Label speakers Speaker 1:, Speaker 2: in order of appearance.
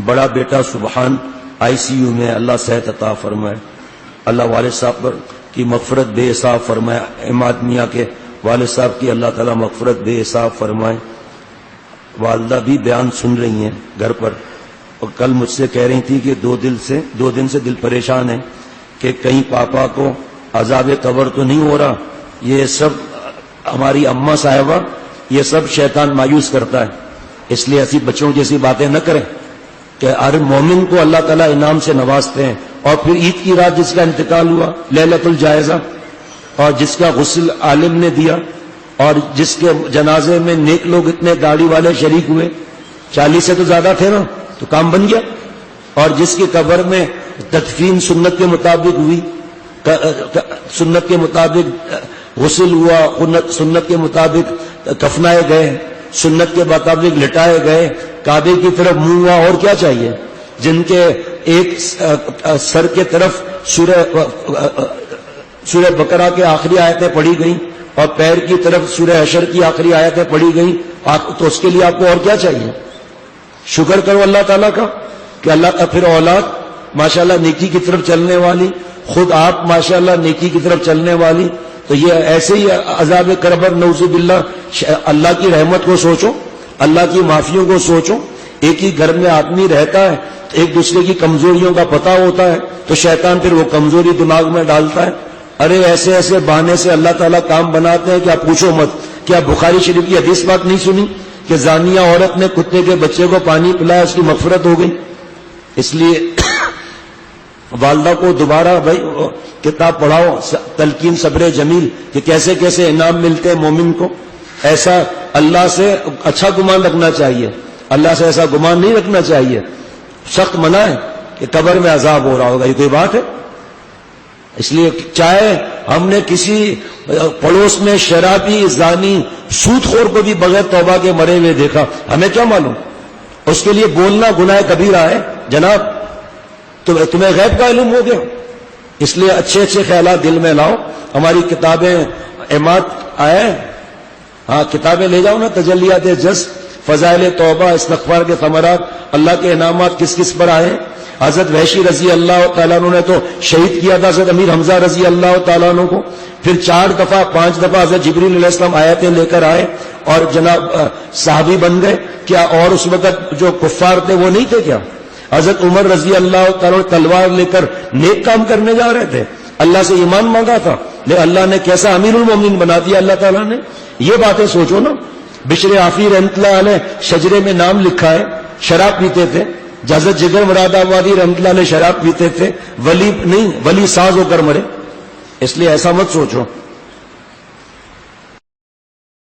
Speaker 1: بڑا بیٹا سبحان ICU میں، اللہ صحت عطا فرمائے، اللہ والد صاحب پر کی مغفرت بے حساب فرمائے، عماد میاں کے والد صاحب کی اللہ تعالیٰ مغفرت بے حساب فرمائے۔ والدہ بھی بیان سن رہی ہیں گھر پر، اور کل مجھ سے کہہ رہی تھی کہ دو دن سے دل پریشان ہے کہ کہیں پاپا کو عذاب قبر تو نہیں ہو رہا۔ یہ سب ہماری اماں صاحبہ، یہ سب شیطان مایوس کرتا ہے، اس لیے ایسی بچوں جیسی باتیں نہ کریں کہ ہر مومن کو اللہ تعالیٰ انعام سے نوازتے ہیں۔ اور پھر عید کی رات جس کا انتقال ہوا، لیلۃ الجائزہ، اور جس کا غسل عالم نے دیا، اور جس کے جنازے میں نیک لوگ اتنے داڑھی والے شریک ہوئے، 40 سے تو زیادہ تھے نا، تو کام بن گیا۔ اور جس کی قبر میں تدفین سنت کے مطابق ہوئی، سنت کے مطابق غسل ہوا، سنت کے مطابق کفنائے گئے، سنت کے مطابق لٹائے گئے، کعبے کی طرف منہ ہوا، اور کیا چاہیے؟ جن کے ایک سر کے طرف سورہ بقرہ کے آخری آیتیں پڑھی گئیں اور پیر کی طرف سورہ حشر کی آخری آیتیں پڑھی گئیں، تو اس کے لیے آپ کو اور کیا چاہیے؟ شکر کرو اللہ تعالیٰ کا کہ اللہ کا پھر اولاد ماشاءاللہ نیکی کی طرف چلنے والی، خود آپ ماشاءاللہ نیکی کی طرف چلنے والی۔ تو یہ ایسے ہی عذاب قبر نعوذ باللہ، اللہ کی رحمت کو سوچو، اللہ کی معافیوں کو سوچو۔ ایک ہی گھر میں آدمی رہتا ہے، ایک دوسرے کی کمزوریوں کا پتہ ہوتا ہے، تو شیطان پھر وہ کمزوری دماغ میں ڈالتا ہے۔ ارے ایسے ایسے بہانے سے اللہ تعالیٰ کام بناتے ہیں کہ آپ پوچھو مت۔ کیا بخاری شریف کی حدیث بات نہیں سنی کہ زانیہ عورت نے کتے کے بچے کو پانی پلایا، اس کی مغفرت ہو گئی؟ اس لیے والدہ کو دوبارہ بھائی کتاب پڑھاؤ، تلقین صبر جمیل، کہ کیسے کیسے انعام ملتے ہیں مومن کو۔ ایسا اللہ سے اچھا گمان رکھنا چاہیے، اللہ سے ایسا گمان نہیں رکھنا چاہیے۔ سخت منع ہے کہ قبر میں عذاب ہو رہا ہوگا، یہ کوئی بات ہے؟ اس لیے چاہے ہم نے کسی پڑوس میں شرابی، زانی، سود خور کو بھی بغیر توبہ کے مرے ہوئے دیکھا، ہمیں کیا معلوم؟ اس کے لیے بولنا گناہ کبیرہ ہے جناب، تو تمہیں غیب کا علم ہو گیا۔ اس لیے اچھے اچھے خیالات دل میں لاؤ۔ ہماری کتابیں عماد آئے، ہاں کتابیں لے جاؤ نا، تجلیات جز، فضائل توبہ، استغفار کے ثمرات، اللہ کے انعامات کس کس پر آئے۔ حضرت وحشی رضی اللہ تعالیٰ عنہ نے تو شہید کیا تھا حضرت امیر حمزہ رضی اللہ تعالیٰ عنہ کو، پھر 4 دفعہ 5 دفعہ حضرت جبریل علیہ السلام آیتیں لے کر آئے اور جناب صحابی بن گئے کیا؟ اور اس وقت جو کفار تھے وہ نہیں تھے کیا؟ حضرت عمر رضی اللہ تعالیٰ تلوار لے کر نیک کام کرنے جا رہے تھے، اللہ سے ایمان مانگا تھا، لیکن اللہ نے کیسا امیر المومنین بنا دیا اللہ تعالیٰ نے۔ یہ باتیں سوچو نا۔ بشر عافی رحمۃ اللہ علیہ شجرے میں نام لکھا ہے، شراب پیتے تھے۔ حضرت جگر مراد آبادی رحمۃ اللہ علیہ شراب پیتے تھے، ولی نہیں، ولی ساز ہو کر مرے۔ اس لیے ایسا مت سوچو۔